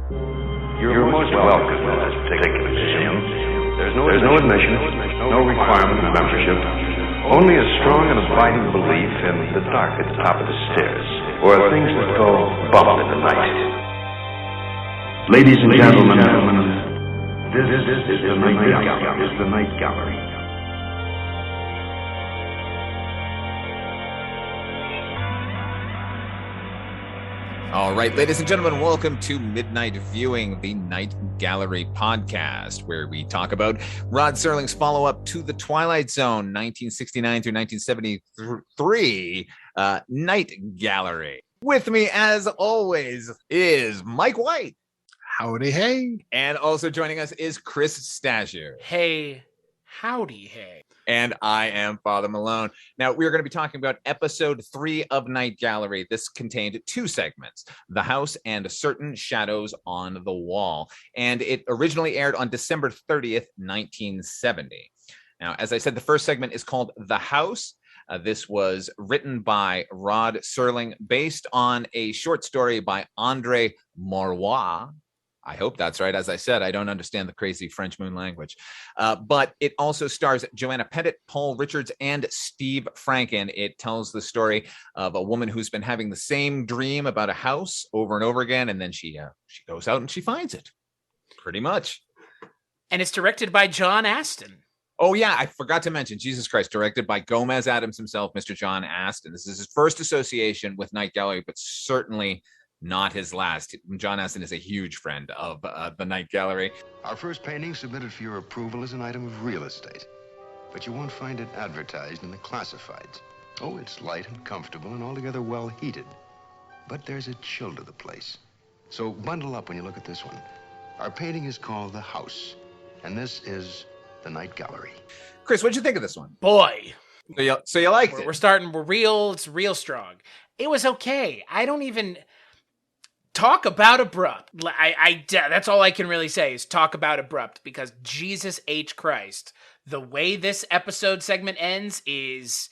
You're most welcome to this particular museum. There's no admission, no requirement of membership, only a strong and abiding belief in the dark at the top of the stairs, or things that go bump in the night. Ladies and gentlemen, this is the Night Gallery. All right, ladies and gentlemen, welcome to Midnight Viewing, the Night Gallery podcast, where we talk about Rod Serling's follow-up to The Twilight Zone, 1969 through 1973, Night Gallery. With me, as always, is Mike White. Howdy, hey. And also joining us is Chris Stasher. Hey, howdy, hey. And I am Father Malone. Now, we're going to be talking about episode 3 of Night Gallery. This contained 2 segments, The House and Certain Shadows on the Wall. And it originally aired on December 30th, 1970. Now, as I said, the first segment is called The House. This was written by Rod Serling, based on a short story by Andre Maurois. I hope that's right. As I said, I don't understand the crazy French moon language. But it also stars Joanna Pettit, Paul Richards, and Steve Franken. It tells the story of a woman who's been having the same dream about a house over and over again, and then she goes out and she finds it. Pretty much. And it's directed by John Astin. Oh, yeah, I forgot to mention, Jesus Christ, directed by Gomez Addams himself, Mr. John Astin. This is his first association with Night Gallery, but certainly not his last. John Astin is a huge friend of the Night Gallery. Our first painting submitted for your approval is an item of real estate, but you won't find it advertised in the classifieds. Oh, it's light and comfortable and altogether well heated, but there's a chill to the place. So bundle up when you look at this one. Our painting is called The House, and this is the Night Gallery. Chris, what'd you think of this one? Boy. So you liked it? It's real strong. It was okay. I don't even... Talk about abrupt. That's all I can really say is talk about abrupt, because Jesus H. Christ, the way this episode segment ends is...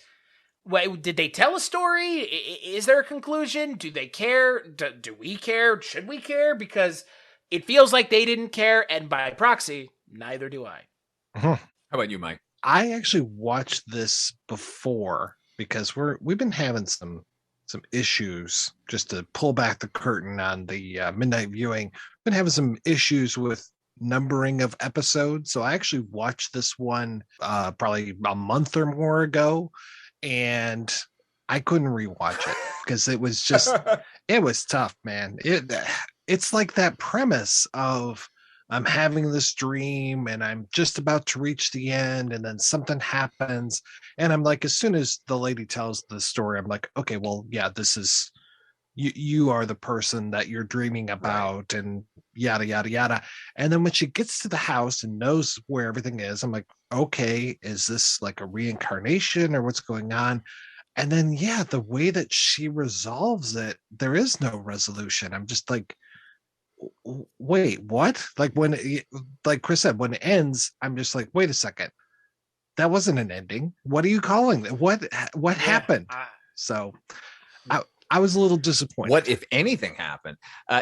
Wait, did they tell a story? Is there a conclusion? Do they care? Do we care? Should we care? Because it feels like they didn't care, and by proxy, neither do I. How about you, Mike? I actually watched this before because we've been having some issues. Just to pull back the curtain on the midnight viewing, been having some issues with numbering of episodes. So I actually watched this one probably a month or more ago, and I couldn't rewatch it because it was just it was tough, man. It's like that premise of I'm having this dream and I'm just about to reach the end, and then something happens. And I'm like, as soon as the lady tells the story, I'm like, okay, well, yeah, this is, you are the person that you're dreaming about, right, and yada, yada, yada. And then when she gets to the house and knows where everything is, I'm like, okay, is this like a reincarnation or what's going on? And then, yeah, the way that she resolves it, there is no resolution. I'm just like, wait, what? Like like Chris said, when it ends, I'm just like, wait a second, that wasn't an ending. What are you calling it? What happened? So I was a little disappointed. What, if anything, happened?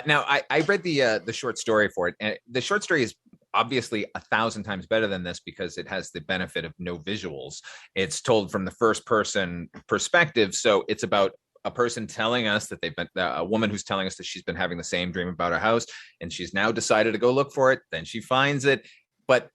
Now, I read the short story for it, and the short story is obviously 1,000 times better than this because it has the benefit of no visuals. It's told from the first person perspective, so it's about a person telling us that a woman who's telling us that she's been having the same dream about her house, and she's now decided to go look for it. Then she finds it, but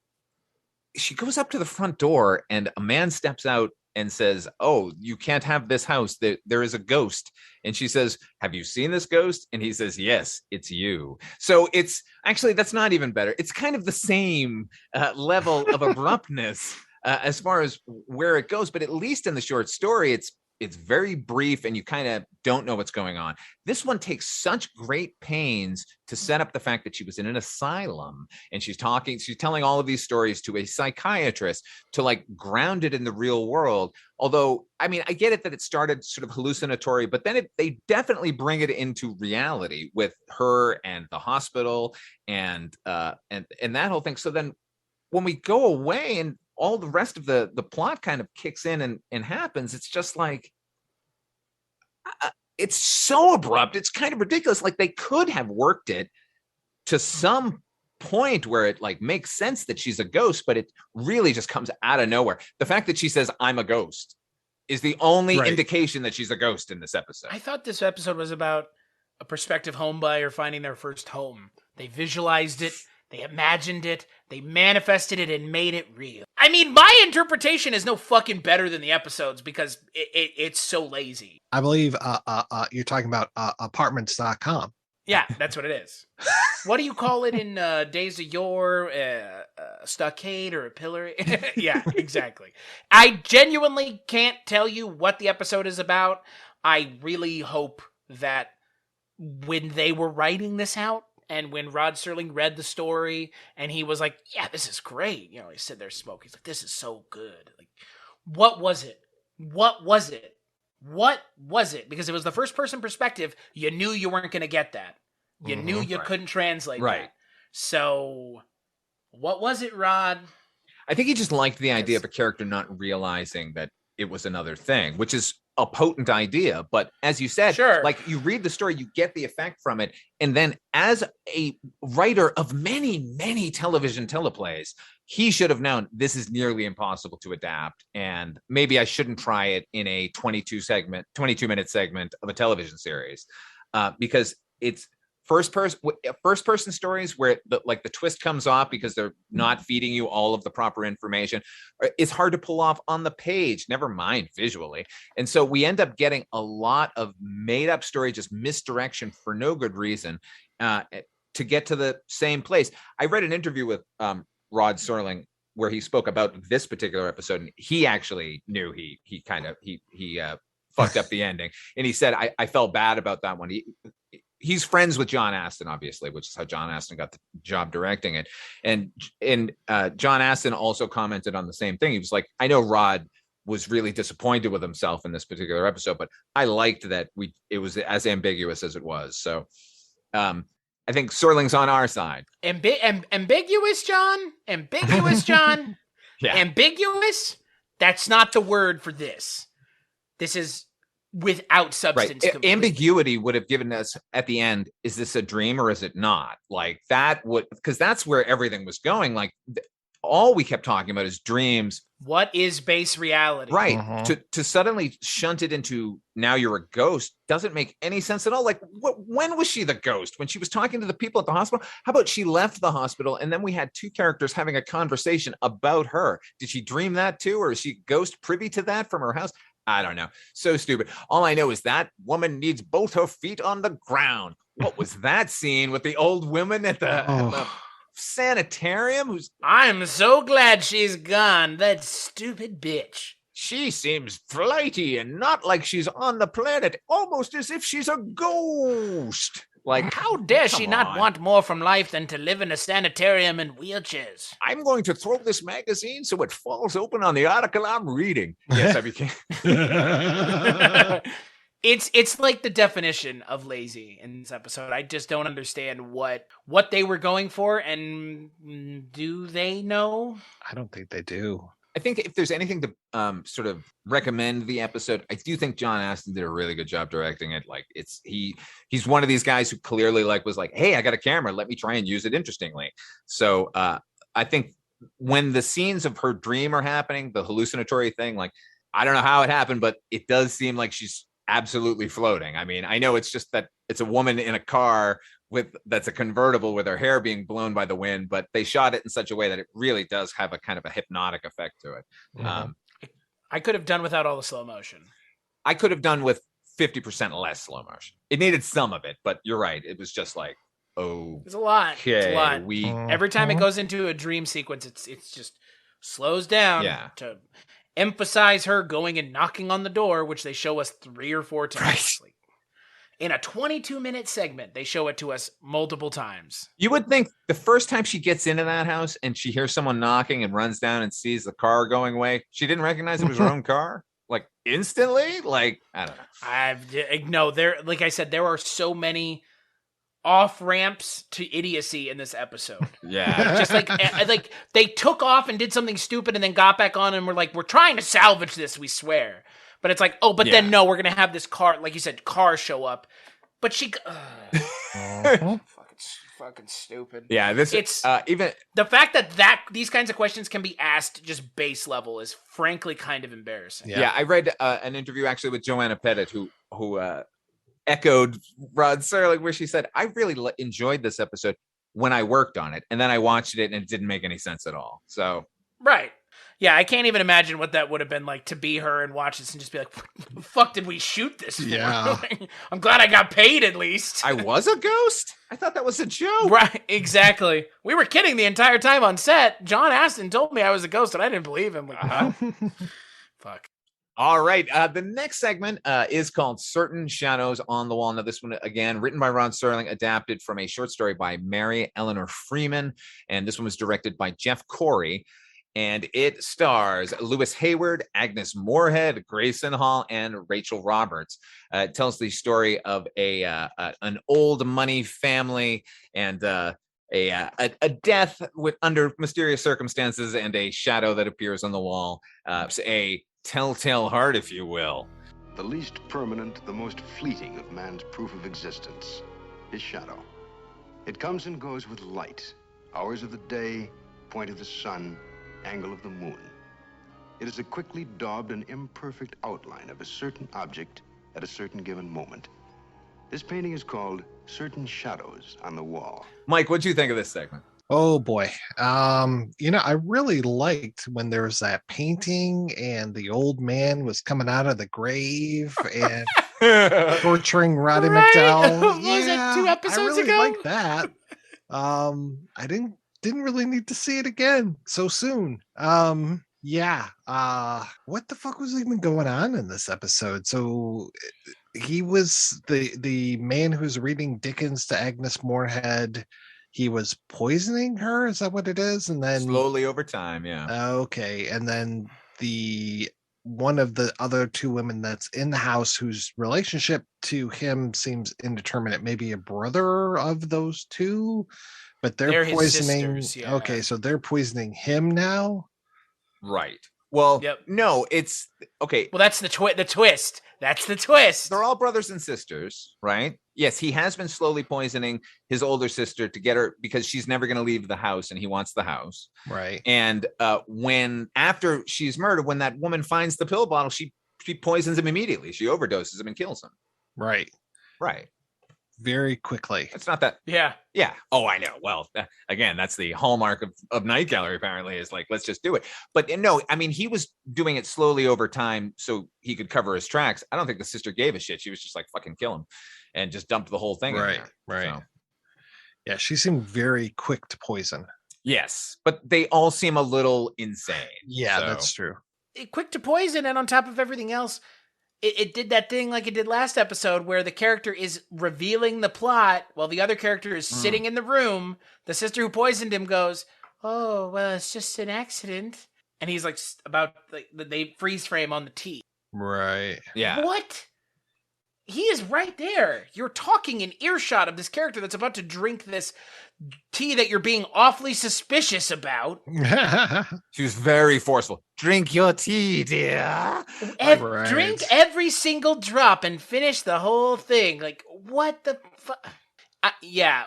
she goes up to the front door and a man steps out and says, "Oh, you can't have this house. There is a ghost." And she says, "Have you seen this ghost?" And he says, "Yes, it's you." So it's actually, that's not even better. It's kind of the same level of abruptness as far as where it goes, but at least in the short story, it's very brief and you kind of don't know what's going on. This one takes such great pains to set up the fact that she was in an asylum and she's telling all of these stories to a psychiatrist to like ground it in the real world. Although, I mean, I get it that it started sort of hallucinatory, but then they definitely bring it into reality with her and the hospital and that whole thing. So then when we go away and all the rest of the plot kind of kicks in and happens, it's just like, it's so abrupt. It's kind of ridiculous. Like they could have worked it to some point where it like makes sense that she's a ghost, but it really just comes out of nowhere. The fact that she says I'm a ghost is the only indication that she's a ghost in this episode. I thought this episode was about a prospective home buyer finding their first home. They visualized it, they imagined it, they manifested it, and made it real. I mean, my interpretation is no fucking better than the episodes because it's so lazy. I believe you're talking about apartments.com. Yeah, that's what it is. What do you call it in Days of Yore? A stockade or a pillar? Yeah, exactly. I genuinely can't tell you what the episode is about. I really hope that when they were writing this out and when Rod Serling read the story and he was like, yeah, this is great. You know, he said there smoke. He's like, this is so good. Like, what was it? What was it? What was it? Because it was the first person perspective. You knew you weren't going to get that. You knew you couldn't translate that. So what was it, Rod? I think he just liked the idea of a character not realizing that it was another thing, which is a potent idea. But as you said, like you read the story, you get the effect from it. And then as a writer of many, many television teleplays, he should have known this is nearly impossible to adapt. And maybe I shouldn't try it in a 22-minute segment of a television series because it's first person stories where the twist comes off because they're not feeding you all of the proper information. It's hard to pull off on the page, never mind visually. And so we end up getting a lot of made up story, just misdirection for no good reason to get to the same place. I read an interview with Rod Serling where he spoke about this particular episode, and he actually knew he fucked up the ending. And he said, I felt bad about that one. He's friends with John Astin, obviously, which is how John Astin got the job directing it. And John Astin also commented on the same thing. He was like, I know Rod was really disappointed with himself in this particular episode, but I liked that it was as ambiguous as it was. So I think Serling's on our side. Ambiguous, John? Ambiguous, John? Yeah. Ambiguous? That's not the word for this. This is without substance. Right. Ambiguity would have given us at the end, is this a dream or is it not? Like that would, because that's where everything was going. Like all we kept talking about is dreams. What is base reality? Right. To suddenly shunt it into now you're a ghost doesn't make any sense at all. Like when was she the ghost? When she was talking to the people at the hospital? How about she left the hospital and then we had two characters having a conversation about her? Did she dream that too? Or is she ghost privy to that from her house? I don't know. So stupid. All I know is that woman needs both her feet on the ground. What was that scene with the old woman at the sanitarium? I'm so glad she's gone. That stupid bitch. She seems flighty and not like she's on the planet, almost as if she's a ghost. Like, how dare she not want more from life than to live in a sanitarium in wheelchairs? I'm going to throw this magazine so it falls open on the article I'm reading. Yes, I became. It's like the definition of lazy in this episode. I just don't understand what they were going for, and do they know? I don't think they do. I think if there's anything to sort of recommend the episode, I do think John Astin did a really good job directing it. Like he's one of these guys who clearly was like, hey, I got a camera, let me try and use it interestingly. So I think when the scenes of her dream are happening, the hallucinatory thing, like I don't know how it happened, but it does seem like she's absolutely floating. I mean, I know it's just that it's a woman in a car that's a convertible with her hair being blown by the wind, but they shot it in such a way that it really does have a kind of a hypnotic effect to it. Mm-hmm. I could have done without all the slow motion. I could have done with 50% less slow motion. It needed some of it, but you're right. It was just like, oh, it's a lot. It's a lot. Every time it goes into a dream sequence, it's just slows down to emphasize her going and knocking on the door, which they show us 3 or 4 times. Right. Like, in a 22-minute segment, they show it to us multiple times. You would think the first time she gets into that house and she hears someone knocking and runs down and sees the car going away, she didn't recognize it was her own car? Like, instantly? Like, I don't know. Like I said, there are so many off-ramps to idiocy in this episode. Yeah. Just like they took off and did something stupid and then got back on and were like, we're trying to salvage this, we swear. But it's like, then no, we're going to have this car, like you said, car show up. But she... fucking stupid. Yeah, It's even the fact that these kinds of questions can be asked just base level is frankly kind of embarrassing. Yeah, I read an interview actually with Joanna Pettit who echoed Rod Serling, where she said, "I really enjoyed this episode when I worked on it, and then I watched it and it didn't make any sense at all." So right. Yeah, I can't even imagine what that would have been like to be her and watch this and just be like, what the fuck did we shoot this for? Yeah. I'm glad I got paid at least. I was a ghost? I thought that was a joke. Right, exactly. We were kidding the entire time on set. John Astin told me I was a ghost and I didn't believe him. Like, oh, fuck. All right. The next segment is called Certain Shadows on the Wall. Now, this one, again, written by Ron Serling, adapted from a short story by Mary Eleanor Freeman. And this one was directed by Jeff Corey. And it stars Lewis Hayward, Agnes Moorehead, Grayson Hall, and Rachel Roberts. It tells the story of an old money family and a death under mysterious circumstances and a shadow that appears on the wall. A telltale heart, if you will. The least permanent, the most fleeting of man's proof of existence, his shadow. It comes and goes with light, hours of the day, point of the sun, angle of the moon. It is a quickly daubed and imperfect outline of a certain object at a certain given moment. This painting is called Certain Shadows on the Wall. Mike, what'd you think of this segment? Oh boy. I really liked when there was that painting and the old man was coming out of the grave and torturing Roddy McDowell. What was that, 2 episodes I really ago? liked that. I didn't really need to see it again so soon. What the fuck was even going on in this episode? So he was the man who's reading Dickens to Agnes Moorehead. He was poisoning her. Is that what it is? And then Slowly over time, yeah. Okay, and then one of the other 2 women that's in the house whose relationship to him seems indeterminate, maybe a brother of those 2, but they're his poisoning. sisters, yeah. Okay, so they're poisoning him now. Right. Well, Yep. No, it's okay. Well, that's the twist. That's the twist. They're all brothers and sisters, right? Yes, he has been slowly poisoning his older sister to get her because she's never going to leave the house and he wants the house. Right. And after she's murdered, when that woman finds the pill bottle, she poisons him immediately. She overdoses him and kills him. Right. Right. Very quickly. It's not that. Yeah. Yeah. Oh, I know. Well, again, that's the hallmark of Night Gallery, apparently, is like, let's just do it. But no, I mean, he was doing it slowly over time so he could cover his tracks. I don't think the sister gave a shit. She was just like, fucking kill him and just dumped the whole thing in there. Right. So. Yeah, she seemed very quick to poison. Yes, but they all seem a little insane. Yeah, so. That's true. Quick to poison, and on top of everything else, it did that thing like it did last episode where the character is revealing the plot while the other character is sitting in the room. The sister who poisoned him goes, "Oh, well, it's just an accident." And he's like, they freeze frame on the tea. Right. Yeah. What? He is right there. You're talking in earshot of this character that's about to drink this tea that you're being awfully suspicious about. She was very forceful. Drink your tea, dear. Right. Drink every single drop and finish the whole thing. Like, what the fuck?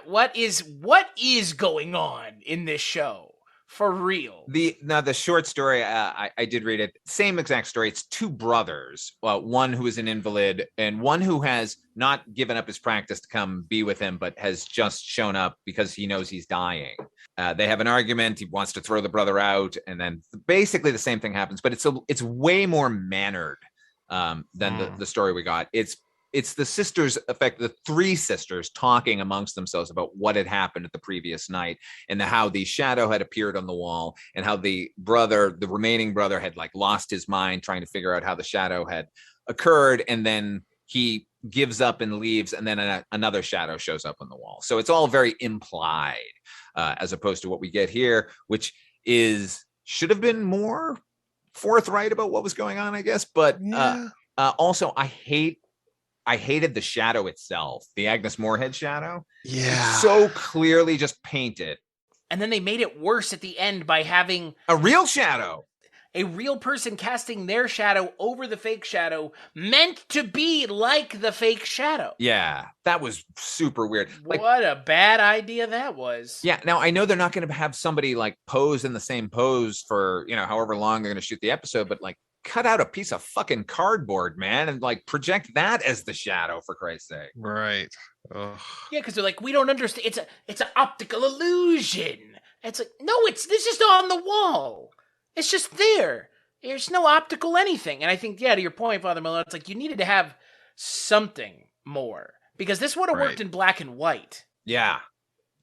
What is going on in this show? For real. The short story, I did read it. Same exact story. It's 2 brothers. One who is an invalid and one who has not given up his practice to come be with him, but has just shown up because he knows he's dying. They have an argument. He wants to throw the brother out, and then basically the same thing happens. But it's way more mannered than the story we got. It's the sisters, the 3 sisters talking amongst themselves about what had happened at the previous night and how the shadow had appeared on the wall and how the remaining brother had like lost his mind trying to figure out how the shadow had occurred. And then he gives up and leaves. And then another shadow shows up on the wall. So it's all very implied as opposed to what we get here, which should have been more forthright about what was going on, I guess. But also I hated the shadow itself, the Agnes Moorehead shadow. Yeah. So clearly just painted. And then they made it worse at the end by having a real shadow. a real person casting their shadow over the fake shadow meant to be like the fake shadow. Yeah, that was super weird. Like, what a bad idea that was. Yeah, now I know they're not going to have somebody like pose in the same pose for, however long they're going to shoot the episode, but like cut out a piece of fucking cardboard, man, and like project that as the shadow, for Christ's sake. Right. Ugh. Yeah, because they're like, we don't understand. It's an optical illusion. It's like, no, it's just on the wall. It's just there. There's no optical anything. And I think, yeah, to your point, Father Miller, it's like you needed to have something more. Because this would have worked in black and white. Yeah.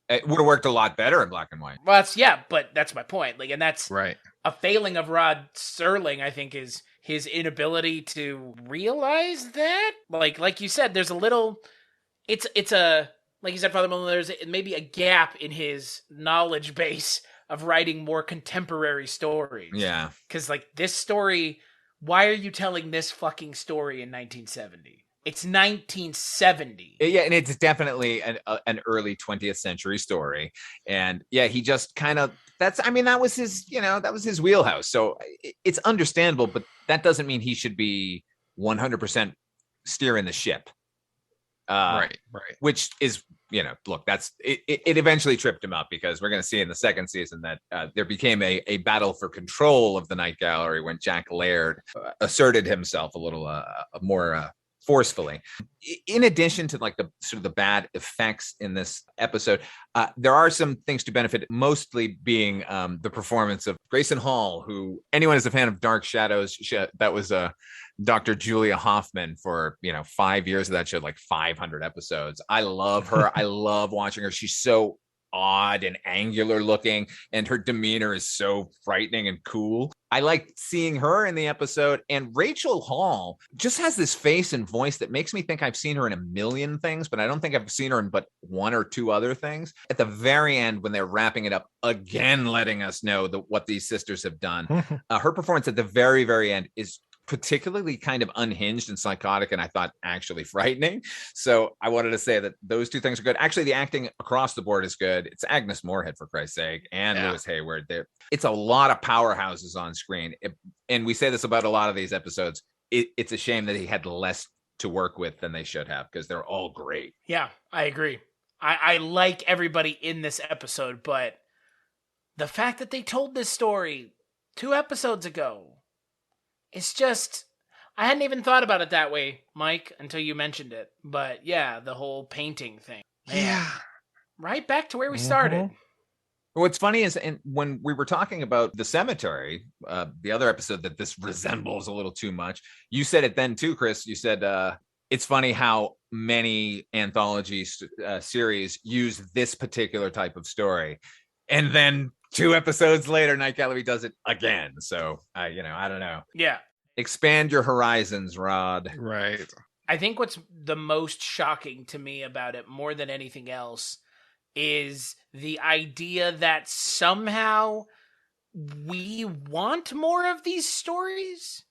It would have worked a lot better in black and white. Well, but that's my point. Like, and that's right. A failing of Rod Serling, I think, is his inability to realize that. Like you said, there's a little, it's a, like you said, Father Miller, there's maybe a gap in his knowledge base of writing more contemporary stories. Yeah. Because, like, this story, why are you telling this fucking story in 1970? It's 1970. Yeah, and it's definitely an early 20th century story. And yeah, he just kind of, that was his wheelhouse. So it's understandable, but that doesn't mean he should be 100% steering the ship. Right. Which is, look, that's it eventually tripped him up, because we're going to see in the second season that there became a battle for control of the Night Gallery when Jack Laird asserted himself a little more forcefully. In addition to like the sort of the bad effects in this episode, there are some things to benefit, mostly being the performance of Grayson Hall, who anyone is a fan of Dark Shadows. That was Dr. Julia Hoffman for 5 years of that show, like 500 episodes. I love her. I love watching her. She's so odd and angular looking, and her demeanor is so frightening and cool. I like seeing her in the episode. And Rachel Hall just has this face and voice that makes me think I've seen her in a million things, but I don't think I've seen her in but one or two other things. At the very end, when they're wrapping it up, again letting us know what these sisters have done, her performance at the very, very end is particularly kind of unhinged and psychotic, and I thought actually frightening. So I wanted to say that those two things are good. Actually, the acting across the board is good. It's Agnes Moorehead, for Christ's sake, and Lewis Hayward. It's a lot of powerhouses on screen. And we say this about a lot of these episodes. It's a shame that he had less to work with than they should have, because they're all great. Yeah, I agree. I like everybody in this episode, but the fact that they told this story 2 episodes ago, it's just, I hadn't even thought about it that way, Mike, until you mentioned it. But yeah, the whole painting thing. Man, yeah. Right back to where we started. What's funny is, and when we were talking about the cemetery, the other episode that this resembles a little too much, you said it then too, Chris. You said it's funny how many anthology series use this particular type of story. And then 2 episodes later, Night Gallery does it again. So, I don't know. Yeah. Expand your horizons, Rod. Right. I think what's the most shocking to me about it, more than anything else, is the idea that somehow we want more of these stories.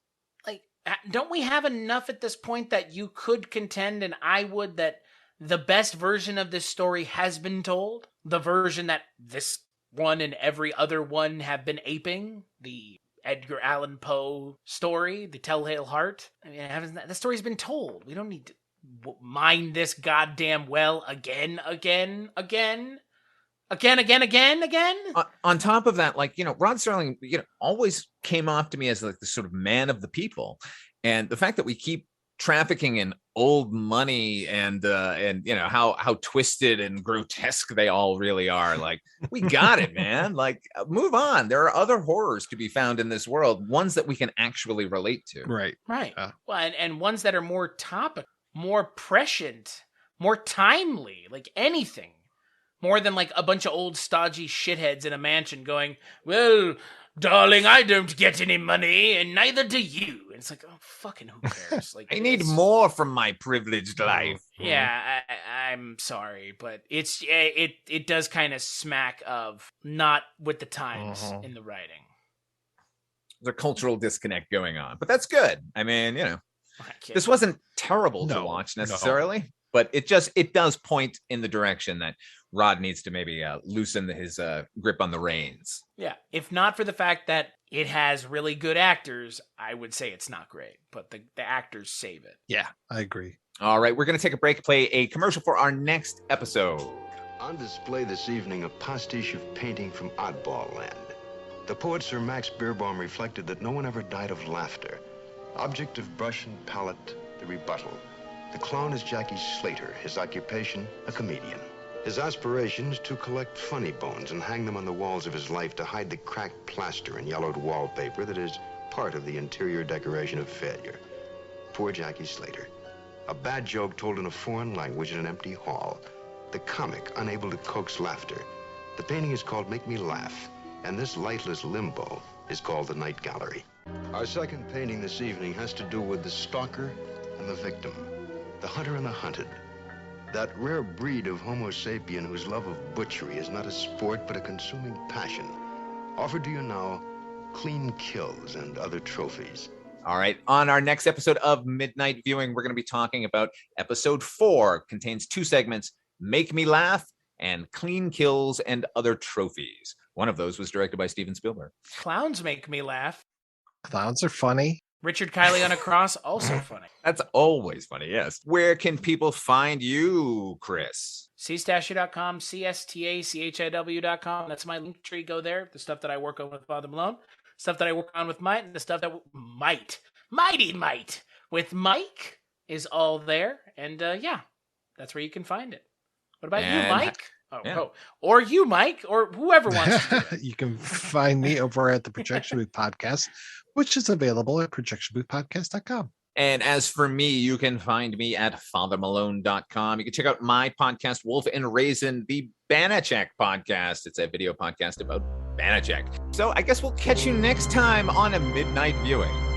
Like, don't we have enough at this point that you could contend, and I would, that the best version of this story has been told? The version that this one and every other one have been aping, the Edgar Allan Poe story, The Telltale Heart. I mean, the story's been told. We don't need to mine this goddamn well again. On top of that, Rod Serling, always came off to me as like the sort of man of the people. And the fact that we keep trafficking in old money and how twisted and grotesque they all really are. Like, we got it, man. Like, move on. There are other horrors to be found in this world, ones that we can actually relate to. Right. Well, and ones that are more topical, more prescient, more timely, like anything. More than like a bunch of old stodgy shitheads in a mansion going, well, darling, I don't get any money, and neither do you. And it's like, oh, fucking who cares? Like, I need more from my privileged life. Yeah, I'm sorry, but it does kind of smack of not with the times in the writing. There's a cultural disconnect going on, but that's good. I mean, this wasn't terrible to watch necessarily. but it does point in the direction that Rod needs to maybe loosen his grip on the reins. Yeah. If not for the fact that it has really good actors, I would say it's not great, but the actors save it. Yeah, I agree. All right, we're going to take a break, play a commercial for our next episode. On display this evening, a pastiche of painting from Oddball Land. The poet Sir Max Beerbohm reflected that no one ever died of laughter. Object of brush and palette, the rebuttal. The clown is Jackie Slater, his occupation, a comedian. His aspirations to collect funny bones and hang them on the walls of his life to hide the cracked plaster and yellowed wallpaper that is part of the interior decoration of failure. Poor Jackie Slater. A bad joke told in a foreign language in an empty hall. The comic unable to coax laughter. The painting is called Make Me Laugh, and this lightless limbo is called the Night Gallery. Our second painting this evening has to do with the stalker and the victim, the hunter and the hunted. That rare breed of Homo sapien whose love of butchery is not a sport but a consuming passion. Offered to you now, clean kills and other trophies. All right, on our next episode of Midnight Viewing, we're going to be talking about episode 4. Contains 2 segments, Make Me Laugh and Clean Kills and Other Trophies. One of those was directed by Steven Spielberg. Clowns make me laugh. Clowns are funny. Richard Kiley on a cross, also funny. That's always funny, yes. Where can people find you, Chris? cstasher.com, CSTACHIW.com. That's my link tree. Go there. The stuff that I work on with Father Malone, stuff that I work on with Mike, and the stuff that Mighty Might with Mike is all there. And yeah, that's where you can find it. What about you, Mike? Or you, Mike, or whoever wants to. You can find me over at the Projection Booth Podcast, which is available at projectionboothpodcast.com. And as for me, you can find me at fathermalone.com. You can check out my podcast, Wolf and Raisin, the Banachek podcast. It's a video podcast about Banachek. So I guess we'll catch you next time on A Midnight Viewing.